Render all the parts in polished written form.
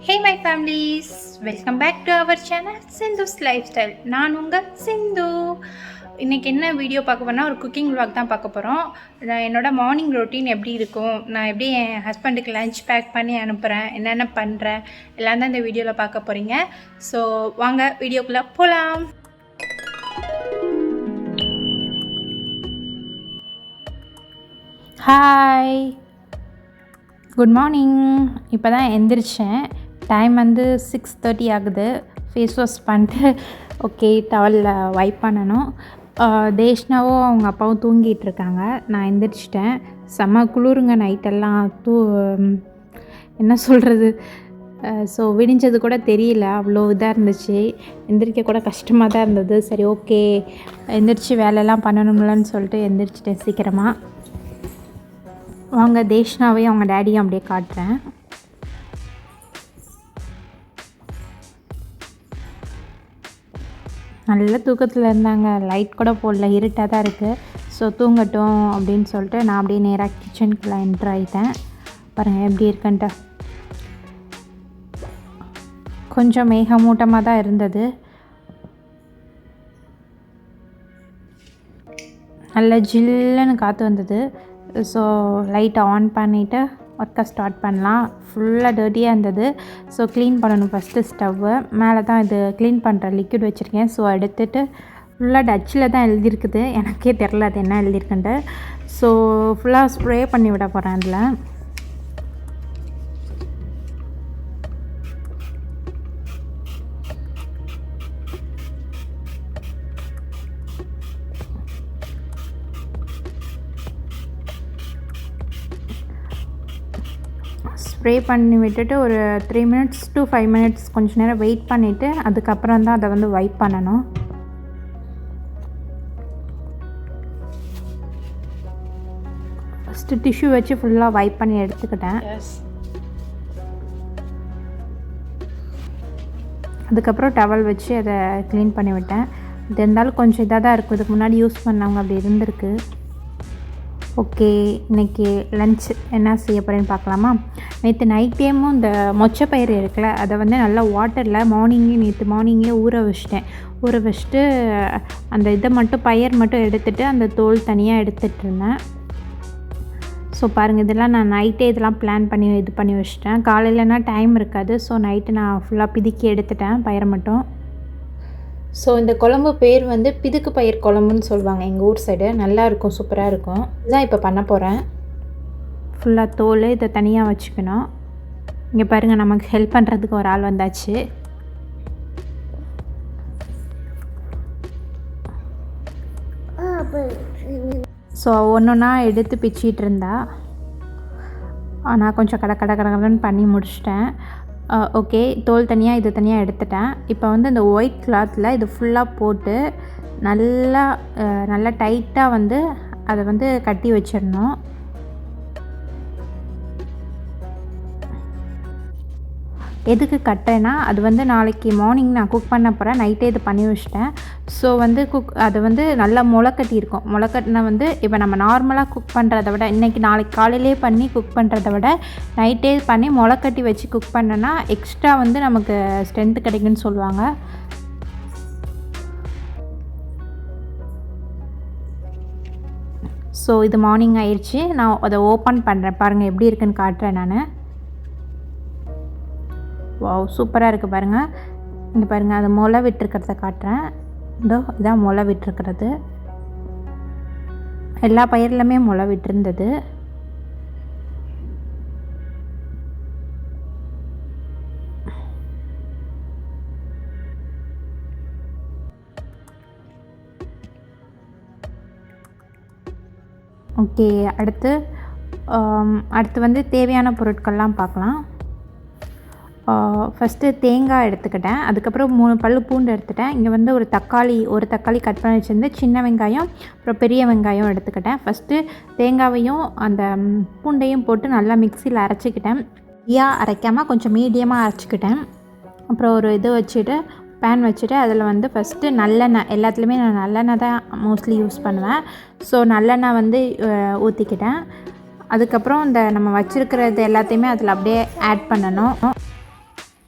Hey my families, welcome back to our channel SINDHU'S LIFESTYLE. நான் உங்கள் சிந்து. இன்றைக்கி என்ன வீடியோ பார்க்க போகிறேன்னா ஒரு குக்கிங் vlog தான் பார்க்க போகிறோம். நான் என்னோடய மார்னிங் ரொட்டீன் எப்படி இருக்கும், நான் எப்படி என் ஹஸ்பண்டுக்கு லஞ்ச் பேக் பண்ணி அனுப்புகிறேன், என்னென்ன பண்ணுறேன் எல்லாம் தான் இந்த வீடியோவில் பார்க்க போகிறீங்க. ஸோ வாங்க வீடியோக்குள்ளே போகலாம். Hi, good morning. இப்போ தான் எந்திரிச்சேன். டைம் வந்து 6:30 ஆகுது. ஃபேஸ் வாஷ் பண்ணிட்டு ஓகே டவலில் வைப் பண்ணணும். தேஷ்னாவும் அவங்க அப்பாவும் தூங்கிட்டு இருக்காங்க. நான் எந்திரிச்சிட்டேன். செம்ம குளிருங்க நைட்டெல்லாம். என்ன சொல்கிறது, ஸோ விடிஞ்சது கூட தெரியல, அவ்வளோ இதாக இருந்துச்சு. எந்திரிக்க கூட கஷ்டமாக தான் இருந்தது. சரி ஓகே எந்திரிச்சு வேலையெல்லாம் பண்ணணும்லன்னு சொல்லிட்டு எந்திரிச்சிட்டேன் சீக்கிரமாக. வாங்க தேஷ்னாவையும் அவங்க டேடியும் அப்படியே காட்டுறேன். நல்ல தூக்கத்தில் இருந்தாங்க. லைட் கூட போடல, இருட்டாக தான் இருக்குது. ஸோ தூங்கட்டும் அப்படின்னு சொல்லிட்டு நான் அப்படியே நேராக கிச்சனுக்குள்ளே என்ட்ரு ஆகிட்டேன். பாருங்கள் எப்படி இருக்குன்ட்டு. கொஞ்சம் மேகமூட்டமாக தான் இருந்தது. நல்ல ஜில்லுன்னு காற்று வந்தது. ஸோ லைட்டை ஆன் பண்ணிவிட்டு ஒர்க்கை ஸ்டார்ட் பண்ணலாம். ஃபுல்லாக டர்ட்டியாக இருந்தது. ஸோ க்ளீன் பண்ணணும் ஃபஸ்ட்டு ஸ்டவ்வை. மேலே தான் இது க்ளீன் பண்ணுற லிக்விட் வச்சுருக்கேன். ஸோ எடுத்துகிட்டு ஃபுல்லாக டச்சில் தான் எழுதியிருக்குது, எனக்கே தெரில அது என்ன எழுதியிருக்குன்ட்டு. ஸோ ஃபுல்லாக ஸ்ப்ரே பண்ணி விட போகிறேன் அதில். ஸ்ப்ரே பண்ணி விட்டுட்டு ஒரு 3 minutes to 5 minutes கொஞ்சம் நேரம் வெயிட் பண்ணிவிட்டு அதுக்கப்புறம் தான் அதை வந்து வைப் பண்ணணும். ஃபஸ்ட்டு டிஷ்யூ வச்சு ஃபுல்லாக வைப் பண்ணி எடுத்துக்கிட்டேன். அதுக்கப்புறம் டவல் வச்சு அதை க்ளீன் பண்ணி விட்டேன். இது இருந்தாலும் கொஞ்சம் இதாக தான் இருக்கும், இதுக்கு முன்னாடி யூஸ் பண்ணவங்க அப்படி இருந்திருக்கு. ஓகே, இன்றைக்கி லன்ச் என்ன செய்ய போகிறேன்னு பார்க்கலாமா. நேற்று நைட் டைமும் இந்த மொச்சப்பயிறு இருக்குல்ல, அதை வந்து நல்லா வாட்டரில் நேற்று மார்னிங்கே ஊற வச்சுட்டு அந்த இதை மட்டும் பயிர் மட்டும் எடுத்துகிட்டு அந்த தோல் தனியாக எடுத்துகிட்டு இருந்தேன். ஸோ பாருங்கள், இதெல்லாம் நான் நைட்டே இதெல்லாம் பிளான் பண்ணி இது பண்ணி வச்சிட்டேன். காலையிலனா டைம் இருக்காது. ஸோ நைட்டு நான் ஃபுல்லாக பிதுக்கி எடுத்துட்டேன் பயிரை மட்டும். ஸோ இந்த குழம்பு பேர் வந்து பிதுக்கு பயிர் குழம்புன்னு சொல்லுவாங்க எங்கள் ஊர் சைடு. நல்லாயிருக்கும், சூப்பராக இருக்கும். இதுதான் இப்போ பண்ண போகிறேன். ஃபுல்லாக தோல் இதை தனியாக வச்சுக்கணும். இங்கே பாருங்கள், நமக்கு ஹெல்ப் பண்ணுறதுக்கு ஒரு ஆள் வந்தாச்சு. ஸோ ஒன்றுன்னா எடுத்து பிச்சிட்டு இருந்தா நான் கொஞ்சம் கடன்னு பண்ணி முடிச்சிட்டேன். ஓகே, தோல் தனியாக இது தனியாக எடுத்துட்டேன். இப்போ வந்து இந்த ஒயிட் கிளாத்தில் இது ஃபுல்லாக போட்டு நல்லா டைட்டாக வந்து அதை வந்து கட்டி வச்சிடணும். எதுக்கு கட்டேன்னா, அது வந்து நாளைக்கு மார்னிங் நான் குக் பண்ண போகிறேன். நைட்டே இது பண்ணி வச்சிட்டேன். ஸோ வந்து அது வந்து நல்லா முளைக்கட்டி இருக்கும். முளைக்கட்டினா வந்து இப்போ நம்ம நார்மலாக குக் பண்ணுறத விட, நாளைக்கு காலையிலே பண்ணி குக் பண்ணுறத விட நைட்டே பண்ணி முளைக்கட்டி வச்சு குக் பண்ணோன்னா எக்ஸ்ட்ரா வந்து நமக்கு ஸ்ட்ரென்த்து கிடைக்குன்னு சொல்லுவாங்க. ஸோ இது மார்னிங் ஆயிடுச்சு. நான் அதை ஓப்பன் பண்ணுறேன். பாருங்கள் எப்படி இருக்குன்னு காட்டுறேன் நான். வாவ், சூப்பராக இருக்குது பாருங்கள். இங்கே பாருங்கள், அது முளை விட்டுருக்கிறத காட்டுறேன். இதான் முளை விட்டுருக்கிறது. எல்லா பயிர்லையுமே முளை விட்டுருந்தது. ஓகே, அடுத்து வந்து தேவையான பொருட்கள்லாம் பார்க்கலாம். ஃபஸ்ட்டு தேங்காய் எடுத்துக்கிட்டேன். அதுக்கப்புறம் 3 பல் பூண்டு எடுத்துட்டேன். இங்கே வந்து ஒரு தக்காளி கட் பண்ணி வச்சுருந்தேன். சின்ன வெங்காயம், அப்புறம் பெரிய வெங்காயம் எடுத்துக்கிட்டேன். ஃபஸ்ட்டு தேங்காவையும் அந்த பூண்டையும் போட்டு நல்லா மிக்சியில் அரைச்சிக்கிட்டேன். அரைக்காமல் கொஞ்சம் மீடியமாக அரைச்சிக்கிட்டேன். அப்புறம் ஒரு இது வச்சுட்டு பேன் வச்சுட்டு அதில் வந்து ஃபஸ்ட்டு நல்லெண்ணெய், எல்லாத்துலேயுமே நான் நல்லெண்ணெய் தான் மோஸ்ட்லி யூஸ் பண்ணுவேன். ஸோ நல்லெண்ணெய் வந்து ஊற்றிக்கிட்டேன். அதுக்கப்புறம் இந்த நம்ம வச்சுருக்கிறது எல்லாத்தையுமே அதில் அப்படியே ஆட் பண்ணணும்.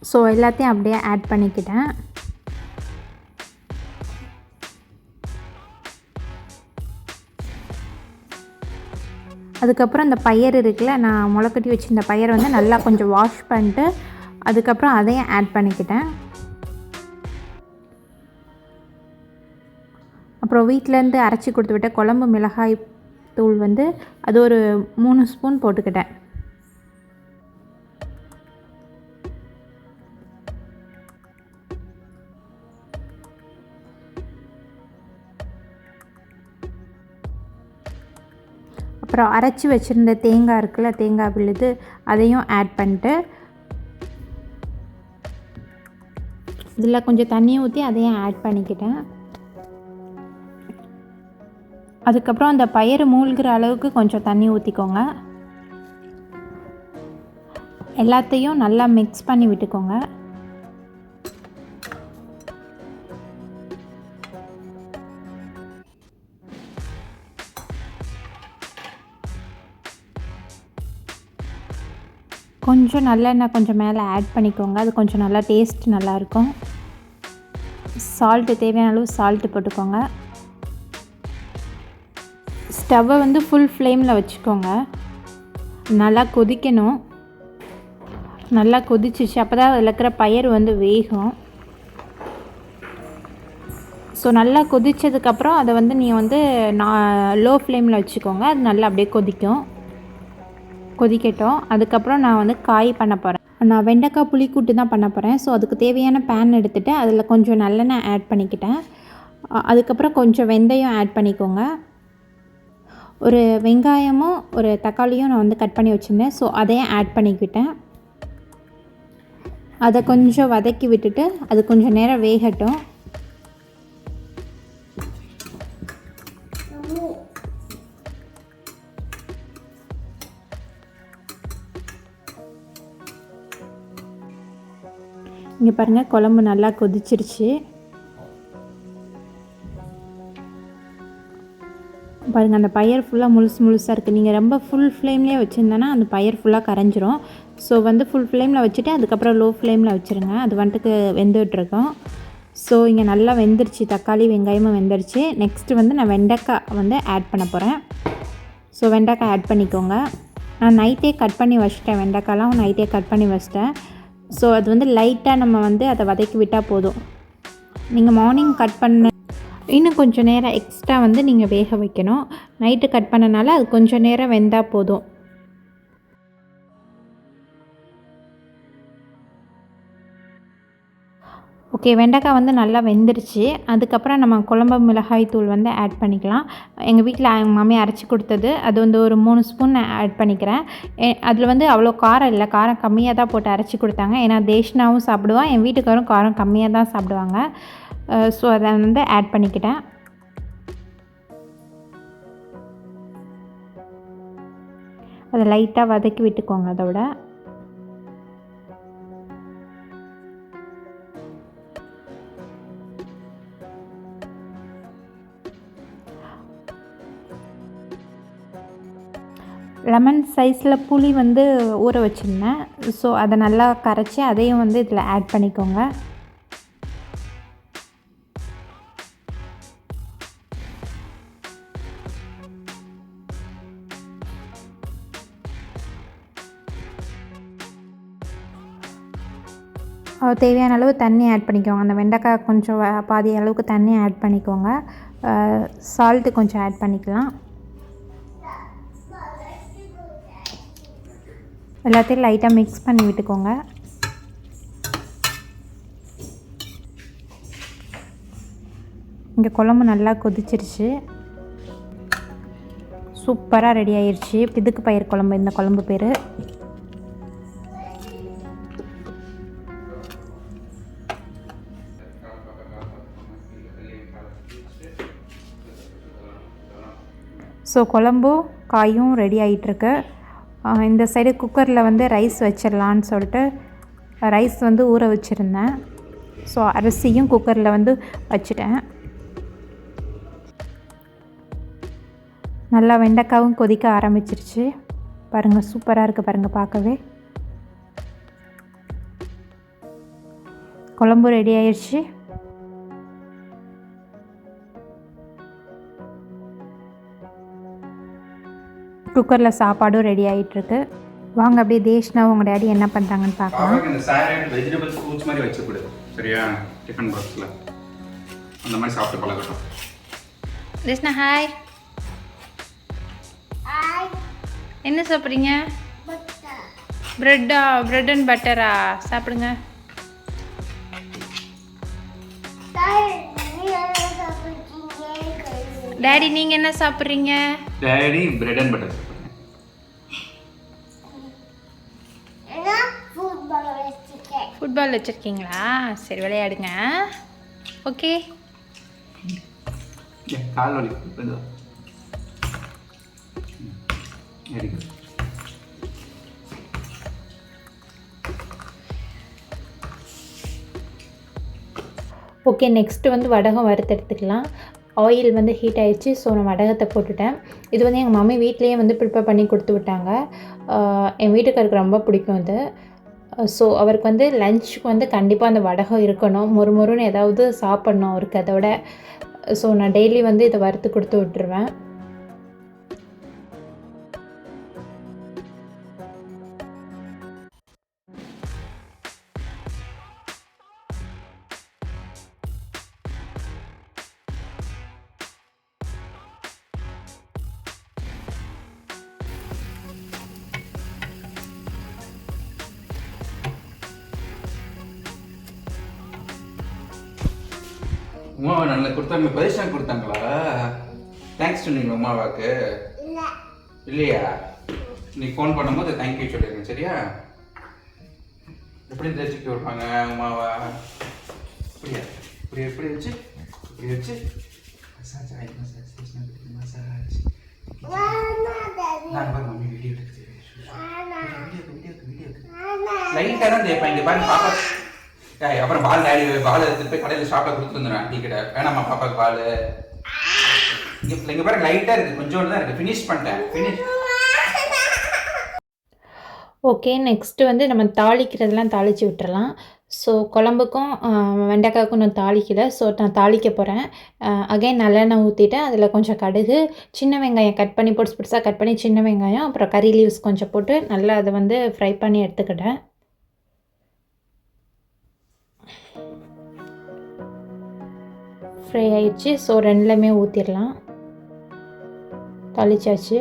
ஸோ எல்லாத்தையும் அப்படியே ஆட் பண்ணிக்கிட்டேன். அதுக்கப்புறம் இந்த பயிர் இருக்குல்ல, நான் முளைக்கட்டி வச்சுருந்த பயிரை வந்து நல்லா கொஞ்சம் வாஷ் பண்ணிட்டு அதுக்கப்புறம் அதையும் ஆட் பண்ணிக்கிட்டேன். அப்புறம் வீட்டிலேருந்து அரைச்சி கொடுத்து விட்ட குழம்பு மிளகாய் தூள் வந்து அது ஒரு 3 ஸ்பூன் போட்டுக்கிட்டேன். அப்புறம் அரைச்சி வச்சுருந்த தேங்காய் இருக்குல்ல, தேங்காய் விழுது அதையும் ஆட் பண்ணிட்டு இதில் கொஞ்சம் தண்ணி ஊற்றி அதையும் ஆட் பண்ணிக்கிட்டேன். அதுக்கப்புறம் அந்த பயிறு மூழ்கிற அளவுக்கு கொஞ்சம் தண்ணி ஊற்றிக்கோங்க. எல்லாத்தையும் நல்லா மிக்ஸ் பண்ணி விட்டுக்கோங்க. கொஞ்சம் நல்லெண்ணெய் கொஞ்சம் மேலே ஆட் பண்ணிக்கோங்க. அது கொஞ்சம் நல்லா டேஸ்ட் நல்லாயிருக்கும். சால்ட்டு தேவையான அளவு சால்ட்டு போட்டுக்கோங்க. ஸ்டவ்வை வந்து ஃபுல் ஃப்ளேமில் வச்சுக்கோங்க. நல்லா கொதிக்கணும். நல்லா கொதிச்சிச்சு, அப்போ தான் அதில் இருக்கிற பயிர் வந்து வேகும். ஸோ நல்லா கொதித்ததுக்கப்புறம் அதை வந்து நீங்கள் வந்து லோ ஃப்ளேமில் வச்சுக்கோங்க. அது நல்லா அப்படியே கொதிக்கட்டும். அதுக்கப்புறம் நான் வந்து காய் பண்ண போகிறேன். நான் வெண்டைக்காய் புளிக்கூட்டு தான் பண்ண போகிறேன். ஸோ அதுக்கு தேவையான பேன் எடுத்துகிட்டு அதில் கொஞ்சம் நல்லெண்ணெய் ஆட் பண்ணிக்கிட்டேன். அதுக்கப்புறம் கொஞ்சம் வெந்தயம் ஆட் பண்ணிக்கோங்க. ஒரு வெங்காயமும் ஒரு தக்காளியும் நான் வந்து கட் பண்ணி வச்சுருந்தேன். ஸோ அதையும் ஆட் பண்ணிக்கிட்டேன். அதை கொஞ்சம் வதக்கி விட்டுட்டு அது கொஞ்சம் நேரம் வேகட்டும். இங்கே பாருங்கள், குழம்பு நல்லா கொதிச்சிருச்சு. பாருங்கள், அந்த பயிர் ஃபுல்லாக முழுசாக இருக்குது. நீங்கள் ரொம்ப ஃபுல் ஃப்ளேம்லேயே வச்சுருந்தேன்னா அந்த பயிர் ஃபுல்லாக கரைஞ்சிரும். ஸோ வந்து ஃபுல் ஃப்ளேமில் வச்சுட்டு அதுக்கப்புறம் லோ ஃப்ளேமில் வச்சுருங்க. அது வந்துட்டு வெந்துகிட்ருக்கோம். ஸோ இங்கே நல்லா வெந்துருச்சு, தக்காளி வெங்காயமும் வெந்துருச்சு. நெக்ஸ்ட்டு வந்து நான் வெண்டைக்காய் வந்து ஆட் பண்ண போகிறேன். ஸோ வெண்டைக்காய் ஆட் பண்ணிக்கோங்க. நான் நைட்டே கட் பண்ணி வச்சிட்டேன். வெண்டைக்காய்லாம் நைட்டே கட் பண்ணி வச்சிட்டேன். ஸோ அது வந்து லைட்டாக நம்ம வந்து அதை வதக்கி விட்டால் போதும். நீங்கள் மார்னிங் கட் பண்ண இன்னும் கொஞ்சம் நேரம் எக்ஸ்ட்ரா வந்து நீங்கள் வேக வைக்கணும். நைட்டு கட் பண்ணனால அது கொஞ்சம் நேரம் வெந்தால் போதும். ஓகே, வெண்டைக்காய் வந்து நல்லா வெந்துருச்சு. அதுக்கப்புறம் நம்ம குழம்பு மிளகாய் தூள் வந்து ஆட் பண்ணிக்கலாம். எங்கள் வீட்டில் எங்கள் மாமி அரைச்சி கொடுத்தது. அது வந்து ஒரு 3 ஸ்பூன் ஆட் பண்ணிக்கிறேன். அதில் வந்து அவ்வளோ காரம் இல்லை, காரம் கம்மியாக தான் போட்டு அரைச்சி கொடுத்தாங்க. ஏன்னா தேஷ்னாவும் சாப்பிடுவான், என் வீட்டுக்காரும் காரம் கம்மியாக தான் சாப்பிடுவாங்க. ஸோ அதை வந்து ஆட் பண்ணிக்கிட்டேன். அதை லைட்டாக வதக்கி விட்டுக்கோங்க. அதோட லெமன் சைஸில் புளி வந்து ஊற வச்சுருந்தேன். ஸோ அதை நல்லா கரைச்சி அதையும் வந்து இதில் ஆட் பண்ணிக்கோங்க. தேவையான அளவு தண்ணி ஆட் பண்ணிக்கோங்க. அந்த வெண்டைக்காய் கொஞ்சம் பாதி அளவுக்கு தண்ணி ஆட் பண்ணிக்கோங்க. சால்ட்டு கொஞ்சம் ஆட் பண்ணிக்கலாம். எல்லாத்தையும் லைட்டாக மிக்ஸ் பண்ணி விட்டுக்கோங்க. இங்கே குழம்பு நல்லா கொதிச்சிருச்சு. சூப்பராக ரெடி ஆயிடுச்சு. பிதுக்கு பயிர் குழம்பு, இந்த குழம்பு பேர். ஸோ குழம்பும் காயும் ரெடி ஆகிட்டுருக்கு. இந்த சைடு குக்கரில் வந்து ரைஸ் வச்சிடலான்னு சொல்லிட்டு ரைஸ் வந்து ஊற வச்சுருந்தேன். ஸோ அரிசியும் குக்கரில் வந்து வச்சுட்டேன். நல்லா வெண்டைக்காவும் கொதிக்க ஆரம்பிச்சிருச்சு. பாருங்கள், சூப்பராக இருக்குது பாருங்கள் பார்க்கவே. குழம்பு ரெடி ஆயிடுச்சு. குக்கரில் சாப்பாடும் ரெடி ஆகிட்டுருக்கு. வாங்க அப்படியே தேஷ்னா உங்கள் டேடி என்ன பண்ணுறாங்கன்னு பார்க்கலாம். இந்த சாலட் வெஜிடபிள்ஸ் ஃப்ரூட்ஸ் மாதிரி வச்சு கொடு சரியா, டிஃபன் பாக்ஸில் அந்த மாதிரி சாப்பிட்டு பழகட்டும். தேஷ்னா ஹாய். என்ன சாப்பிட்றீங்க? ப்ரெட்டா? ப்ரெட் அண்ட் பட்டரா? சாப்பிடுங்க. டேடி நீங்கள் என்ன சாப்பிட்றீங்க? டேடி பிரெட் அண்ட் பட்டர் சாப்பிட்றேன். ஃபுட்பால் வச்சுருக்கீங்களா? சரி விளையாடுங்க. ஓகே. கால் வலி வெரி குட். ஓகே, நெக்ஸ்ட்டு வந்து வடகம் வறுத்தெடுத்துக்கலாம். ஆயில் வந்து ஹீட் ஆகிடுச்சு. ஸோ நான் வடகத்தை போட்டுட்டேன். இது வந்து எங்கள் மம்மி வீட்லேயே வந்து ப்ரிப்பேர் பண்ணி கொடுத்து விட்டாங்க. என் வீட்டுக்காருக்கு ரொம்ப பிடிக்கும் இது. ஸோ அவருக்கு வந்து லஞ்சுக்கு வந்து கண்டிப்பாக அந்த வடகம் இருக்கணும். மொறுன்னு ஏதாவது சாப்பிட்ணும் அவருக்கு அதோட. ஸோ நான் டெய்லி வந்து இதை வறுத்து கொடுத்து விட்டுருவேன். உமாவை நல்லா கொடுத்தாங்க, பரிசா கொடுத்தாங்களா? தேங்க்ஸ் சொன்னீங்களா உமாவாக்கு? இல்லையா? நீ ஃபோன் பண்ணும்போது தேங்க்யூ சொல்லிடுங்க சரியா. எப்படி தெரிஞ்சுக்க வைப்பாங்க உமாவா? இப்படியா இப்படி எப்படி வச்சு இப்படி வச்சு மசாஜ் ஆகி மசாஜ் மசாஜ். நான் பாரு மம்மி வீடியோ எடுக்குது. லைட்டாக தான் தேய்ப்பேன். இங்கே பாருங்க பாப்பா. அப்புறம் பால் டேடி பால் எடுத்துட்டு போய் கடையில் ஷாப்பில் கொடுத்து வந்துடுவேன். ஆண்டி கிட்ட வேணாம்மா பாப்பாக்கு பால். இங்கே பாருங்க லைட்டாக இருக்குது, கொஞ்சோண்டு தான் இருக்குது. ஃபினிஷ் பண்ணிட்டேன். ஃபினிஷ். ஓகே, நெக்ஸ்ட்டு வந்து நம்ம தாளிக்கிறதெல்லாம் தாளித்து விட்டுறலாம். ஸோ குழம்புக்கும் வெண்டைக்காய்க்கும் நான் தாளிக்கலை. ஸோ நான் தாளிக்க போகிறேன். அகைன் நல்லெண்ணெய் ஊற்றிட்டு அதில் கொஞ்சம் கடுகு, சின்ன வெங்காயம் கட் பண்ணி பொடிசாக கட் பண்ணி சின்ன வெங்காயம், அப்புறம் கறி லீவ்ஸ் கொஞ்சம் போட்டு நல்லா அதை வந்து ஃப்ரை பண்ணி எடுத்துக்கிட்டேன். ஃப்ரை ஆயிடுச்சு. ஸோ ரெண்டுலையுமே ஊற்றிடலாம். தாளிச்சாச்சு.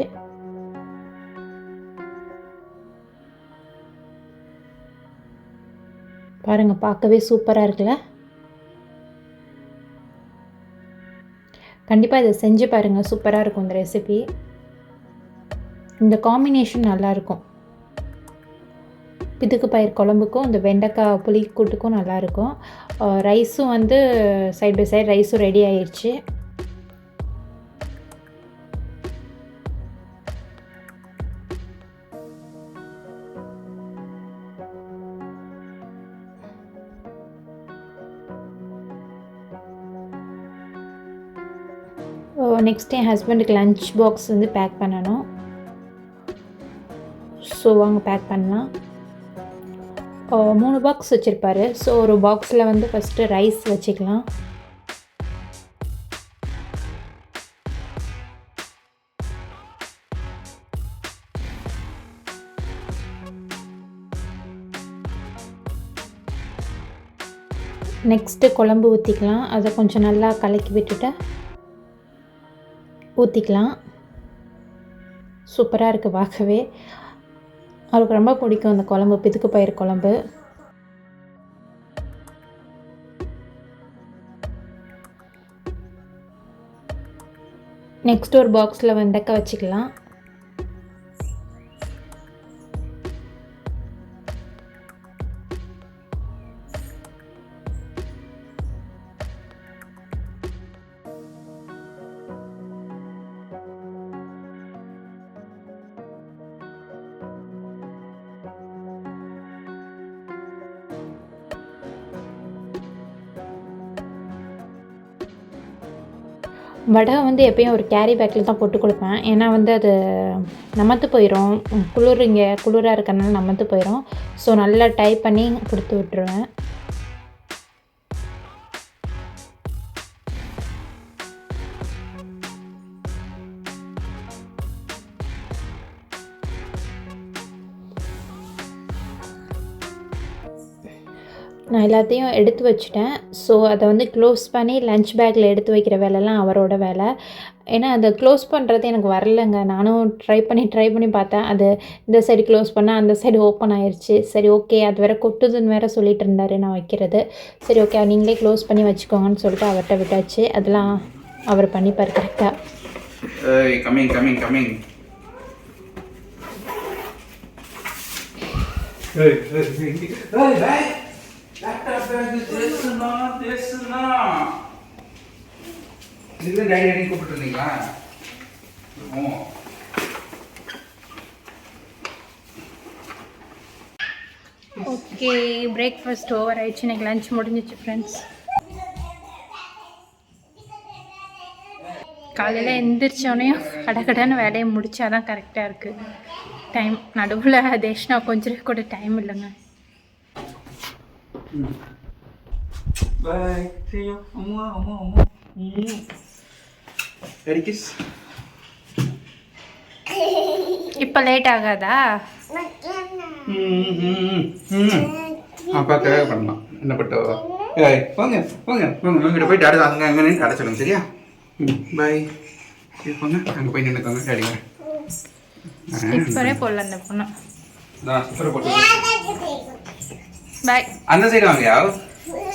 பாருங்கள் பார்க்கவே சூப்பராக இருக்குல்ல. கண்டிப்பாக இதை செஞ்சு பாருங்கள், சூப்பராக இருக்கும் இந்த ரெசிபி. இந்த காம்பினேஷன் நல்லாயிருக்கும். பிதுக்கு பயிர் குழம்புக்கும் இந்த வெண்டைக்காய் புளி கூட்டுக்கும் நல்லாயிருக்கும். ரைஸும் வந்து சைட் பை சைடு ரைஸும் ரெடி ஆயிடுச்சு. நெக்ஸ்ட் என் ஹஸ்பண்டுக்கு லன்ச் பாக்ஸ் வந்து பேக் பண்ணணும். ஸோ வாங்க பேக் பண்ணலாம். 3 பாக்ஸ் வச்சுருப்பாரு. ஸோ ஒரு பாக்ஸில் வந்து ஃபஸ்ட்டு ரைஸ் வச்சுக்கலாம். நெக்ஸ்ட்டு குழம்பு ஊற்றிக்கலாம். அதை கொஞ்சம் நல்லா கலக்கி விட்டுட்டு ஊற்றிக்கலாம். சூப்பராக இருக்குது பார்க்கவே. அவருக்கு ரொம்ப பிடிக்கும் அந்த குழம்பு, பிதுக்கு பயிர் குழம்பு. நெக்ஸ்ட் ஒரு பாக்ஸில் வெண்டைக்காய் வச்சுக்கலாம். வடை வந்து எப்பயும் ஒரு கேரி பேக்கில் தான் போட்டு கொடுப்பேன். ஏன்னா வந்து அது நமத்து போயிடும். இங்கே குளிராக இருக்கிறதுனால நமத்து போயிடும். ஸோ நல்லா டைப் பண்ணி கொடுத்து விட்டுருவேன். நான் எல்லாத்தையும் எடுத்து வச்சுட்டேன். ஸோ அதை வந்து க்ளோஸ் பண்ணி லஞ்ச் பேக்கில் எடுத்து வைக்கிற வேலைலாம் அவரோட வேலை. ஏன்னா அதை க்ளோஸ் பண்ணுறது எனக்கு வரலைங்க. நானும் ட்ரை பண்ணி பார்த்தேன். அது இந்த சைடு க்ளோஸ் பண்ணால் அந்த சைடு ஓப்பன் ஆயிடுச்சு. சரி ஓகே, அது வேறு கொட்டுதுன்னு வேறு சொல்லிட்டு இருந்தார் நான் வைக்கிறது. சரி ஓகே, நீங்களே க்ளோஸ் பண்ணி வச்சுக்கோங்கன்னு சொல்லிட்டு அவர்கிட்ட விட்டாச்சு. அதெல்லாம் அவர் பண்ணிப்பார் கரெக்டாக. கமிங் இதுதான் டாடி கூப்பிட்டு இருந்தீங்களா? ஓகே, பிரேக்ஃபாஸ்ட் ஓவர் ஆயிடுச்சு. எனக்கு லஞ்ச் முடிஞ்சிச்சு ஃப்ரெண்ட்ஸ். காலையில் எந்திரிச்சோடனையும் கடகடன்னு வேலையை முடித்தா தான் கரெக்டாக இருக்குது டைம். நடுவில் தேஷ்னா கொஞ்சம் கூட டைம் இல்லைங்க. Bye. See you. இப்போ லேட் ஆகாதா? அப்பாக்காக பண்ணலாம். என்ன பட்டோ? போங்க உங்ககிட்ட போய் டாடி அங்கே அங்கே நின்று கடை சொல்லுங்க. சரியா? பாய். போங்க அங்கே போய் நின்றுக்கோங்க டாடி. ஸ்லிப்பரே போடல அந்த பொண்ணு. நான் ஸ்லிப்பரை போட்டு பாய். அந்த சைடு வாங்கயா?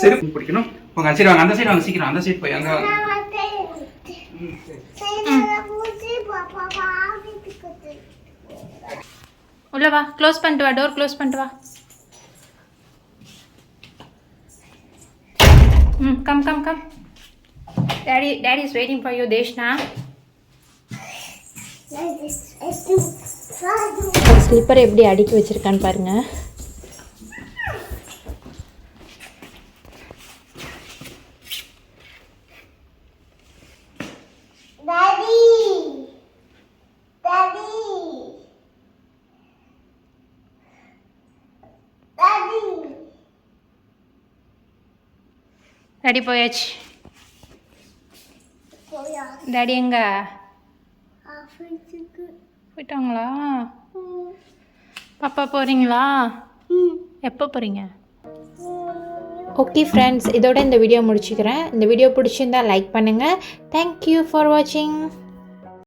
செருப்பு பிடிக்கணும். போங்க சரி வாங்க, அந்த சைடு வாங்க, சீக்கிரம் அந்த சைடு போய் அங்கே வாங்க. உள்ள வா, க்ளோஸ் பண்ணிட்டு வா, டோர் க்ளோஸ் பண்ணிட்டு வா. Come daddy is waiting for you, Deshna. Slipper எப்படி அடுக்கி வச்சிருக்கான்னு பாருங்க. டாடி போயாச்சு. டாடி எங்க போயிட்டாங்களா? பாப்பா போகிறீங்களா? எப்போ போகிறீங்க? ஓகே ஃப்ரெண்ட்ஸ், இதோட இந்த வீடியோ முடிச்சுக்கிறேன். இந்த வீடியோ பிடிச்சிருந்தா லைக் பண்ணுங்கள். தேங்க்யூ ஃபார் வாட்சிங்.